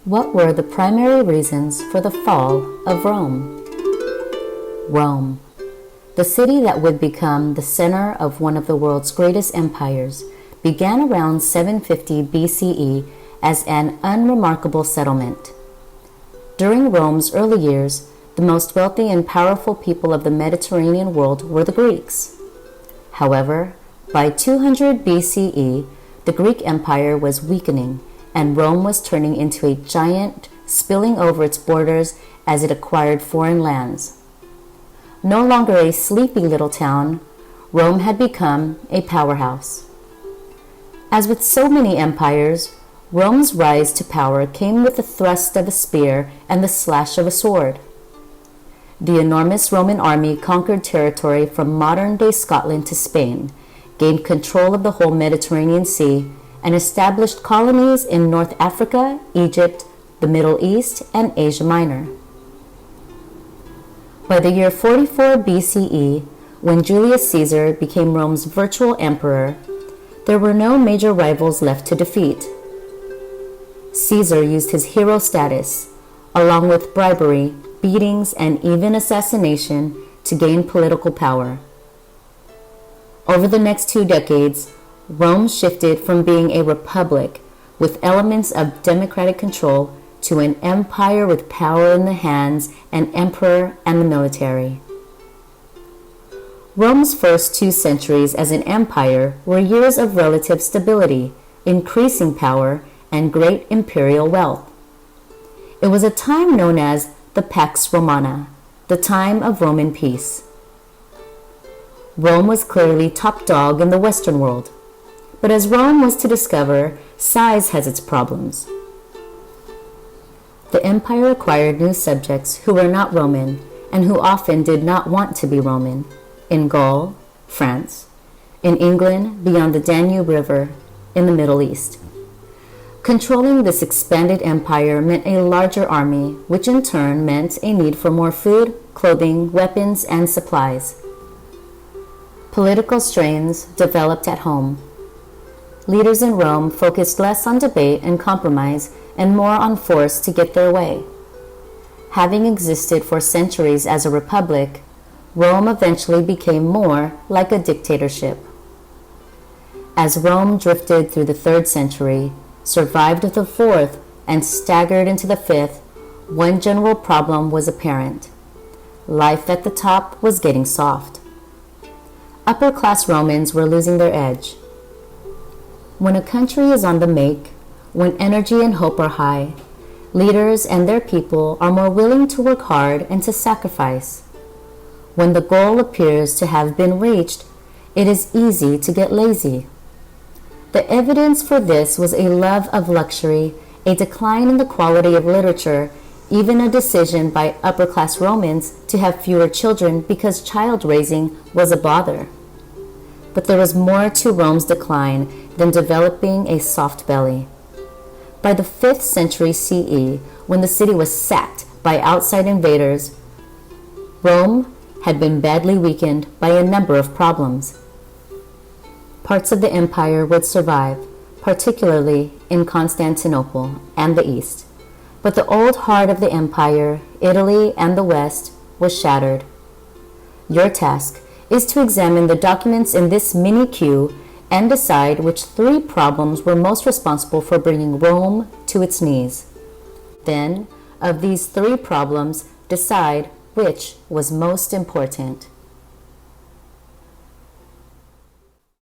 What were the primary reasons for the fall of Rome? Rome, the city that would become the center of one of the world's greatest empires, began around 750 BCE as an unremarkable settlement. During Rome's early years, the most wealthy and powerful people of the Mediterranean world were the Greeks. However, by 200 BCE, the Greek Empire was weakening, and Rome was turning into a giant, spilling over its borders as it acquired foreign lands. No longer a sleepy little town, Rome had become a powerhouse. As with so many empires, Rome's rise to power came with the thrust of a spear and the slash of a sword. The enormous Roman army conquered territory from modern-day Scotland to Spain, gained control of the whole Mediterranean Sea, and established colonies in North Africa, Egypt, the Middle East, and Asia Minor. By the year 44 BCE, when Julius Caesar became Rome's virtual emperor, there were no major rivals left to defeat. Caesar used his hero status, along with bribery, beatings, and even assassination, to gain political power. Over the next 2 decades, Rome shifted from being a republic with elements of democratic control to an empire with power in the hands, an emperor, and the military. Rome's first 2 centuries as an empire were years of relative stability, increasing power, and great imperial wealth. It was a time known as the Pax Romana, the time of Roman peace. Rome was clearly top dog in the Western world. But as Rome was to discover, size has its problems. The empire acquired new subjects who were not Roman and who often did not want to be Roman, in Gaul, France, in England beyond the Danube River, in the Middle East. Controlling this expanded empire meant a larger army, which in turn meant a need for more food, clothing, weapons, and supplies. Political strains developed at home. Leaders in Rome focused less on debate and compromise and more on force to get their way. Having existed for centuries as a republic, Rome eventually became more like a dictatorship. As Rome drifted through the 3rd century, survived the 4th, and staggered into the 5th, one general problem was apparent. Life at the top was getting soft. Upper-class Romans were losing their edge. When a country is on the make, when energy and hope are high, leaders and their people are more willing to work hard and to sacrifice. When the goal appears to have been reached, it is easy to get lazy. The evidence for this was a love of luxury, a decline in the quality of literature, even a decision by upper-class Romans to have fewer children because child raising was a bother. But there was more to Rome's decline than developing a soft belly. By the 5th century CE, when the city was sacked by outside invaders, Rome had been badly weakened by a number of problems. Parts of the empire would survive, particularly in Constantinople and the East, but the old heart of the empire, Italy and the West, was shattered. Your task is to examine the documents in this mini-Q and decide which 3 problems were most responsible for bringing Rome to its knees. Then, of these 3 problems, decide which was most important.